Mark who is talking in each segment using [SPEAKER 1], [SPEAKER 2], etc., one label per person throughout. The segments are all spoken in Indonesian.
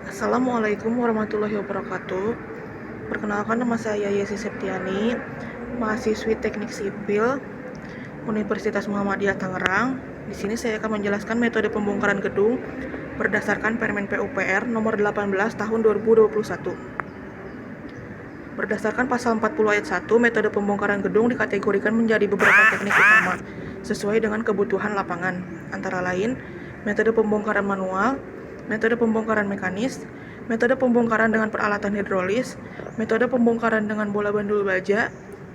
[SPEAKER 1] Assalamualaikum warahmatullahi wabarakatuh. Perkenalkan, nama saya Yesi Septiani, mahasiswi Teknik Sipil Universitas Muhammadiyah Tangerang. Di sini saya akan menjelaskan metode pembongkaran gedung berdasarkan Permen PUPR nomor 18 tahun 2021. Berdasarkan pasal 40 ayat 1, metode pembongkaran gedung dikategorikan menjadi beberapa teknik utama sesuai dengan kebutuhan lapangan, antara lain metode pembongkaran manual, metode pembongkaran mekanis, metode pembongkaran dengan peralatan hidrolis, metode pembongkaran dengan bola bandul baja,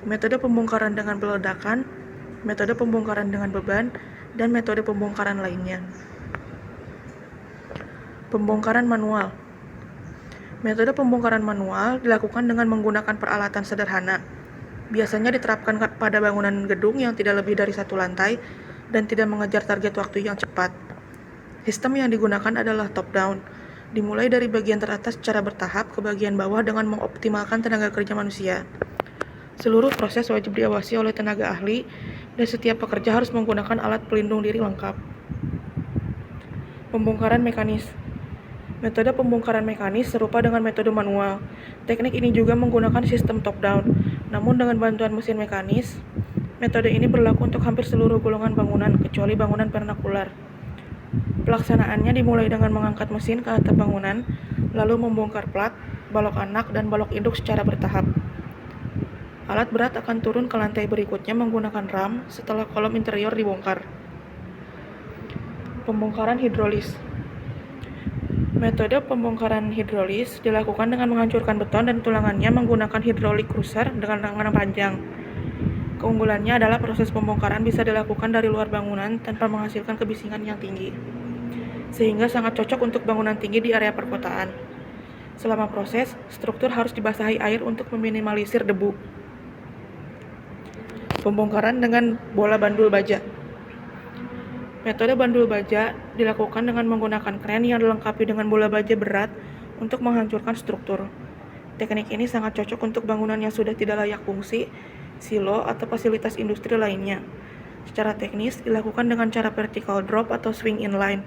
[SPEAKER 1] metode pembongkaran dengan peledakan, metode pembongkaran dengan beban, dan metode pembongkaran lainnya. Pembongkaran manual. Metode pembongkaran manual dilakukan dengan menggunakan peralatan sederhana. Biasanya diterapkan pada bangunan gedung yang tidak lebih dari satu lantai dan tidak mengejar target waktu yang cepat. Sistem yang digunakan adalah top-down, dimulai dari bagian teratas secara bertahap ke bagian bawah dengan mengoptimalkan tenaga kerja manusia. Seluruh proses wajib diawasi oleh tenaga ahli dan setiap pekerja harus menggunakan alat pelindung diri lengkap. Pembongkaran mekanis. Metode pembongkaran mekanis serupa dengan metode manual. Teknik ini juga menggunakan sistem top-down, namun dengan bantuan mesin mekanis. Metode ini berlaku untuk hampir seluruh golongan bangunan, kecuali bangunan vernakular. Pelaksanaannya dimulai dengan mengangkat mesin ke atap bangunan, lalu membongkar plat, balok anak, dan balok induk secara bertahap. Alat berat akan turun ke lantai berikutnya menggunakan ram setelah kolom interior dibongkar. Pembongkaran hidrolis. Metode pembongkaran hidrolis dilakukan dengan menghancurkan beton dan tulangannya menggunakan hydraulic crusher dengan tangan panjang. Keunggulannya adalah proses pembongkaran bisa dilakukan dari luar bangunan tanpa menghasilkan kebisingan yang tinggi, sehingga sangat cocok untuk bangunan tinggi di area perkotaan. Selama proses, struktur harus dibasahi air untuk meminimalisir debu. Pembongkaran dengan bola bandul baja. Metode bandul baja dilakukan dengan menggunakan kren yang dilengkapi dengan bola baja berat untuk menghancurkan struktur. Teknik ini sangat cocok untuk bangunan yang sudah tidak layak fungsi, silo, atau fasilitas industri lainnya. Secara teknis, dilakukan dengan cara vertical drop atau swing inline.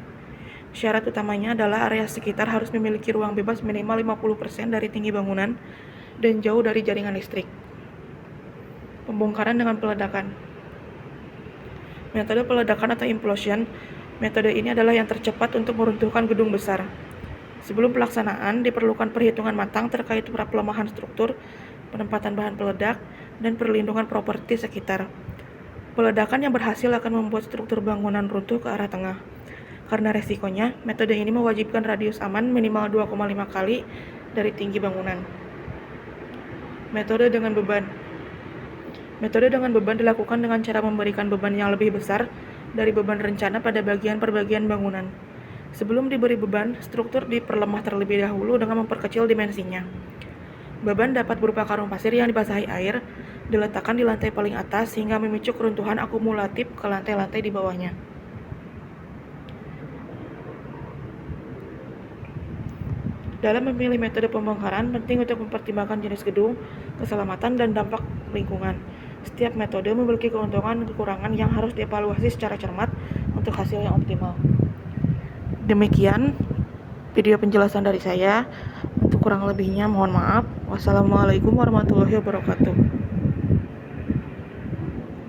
[SPEAKER 1] Syarat utamanya adalah area sekitar harus memiliki ruang bebas minimal 50% dari tinggi bangunan dan jauh dari jaringan listrik. Pembongkaran dengan peledakan. Metode peledakan atau implosion, metode ini adalah yang tercepat untuk meruntuhkan gedung besar. Sebelum pelaksanaan, diperlukan perhitungan matang terkait pelemahan struktur, penempatan bahan peledak, dan perlindungan properti sekitar. Peledakan yang berhasil akan membuat struktur bangunan runtuh ke arah tengah. Karena resikonya, metode ini mewajibkan radius aman minimal 2,5 kali dari tinggi bangunan. Metode dengan beban. Metode dengan beban dilakukan dengan cara memberikan beban yang lebih besar dari beban rencana pada bagian per bagian bangunan. Sebelum diberi beban, struktur diperlemah terlebih dahulu dengan memperkecil dimensinya. Beban dapat berupa karung pasir yang dibasahi air, diletakkan di lantai paling atas sehingga memicu keruntuhan akumulatif ke lantai-lantai di bawahnya. Dalam memilih metode pembongkaran, penting untuk mempertimbangkan jenis gedung, keselamatan, dan dampak lingkungan. Setiap metode memiliki keuntungan dan kekurangan yang harus dievaluasi secara cermat untuk hasil yang optimal. Demikian video penjelasan dari saya. Untuk kurang lebihnya mohon maaf. Wassalamualaikum warahmatullahi wabarakatuh.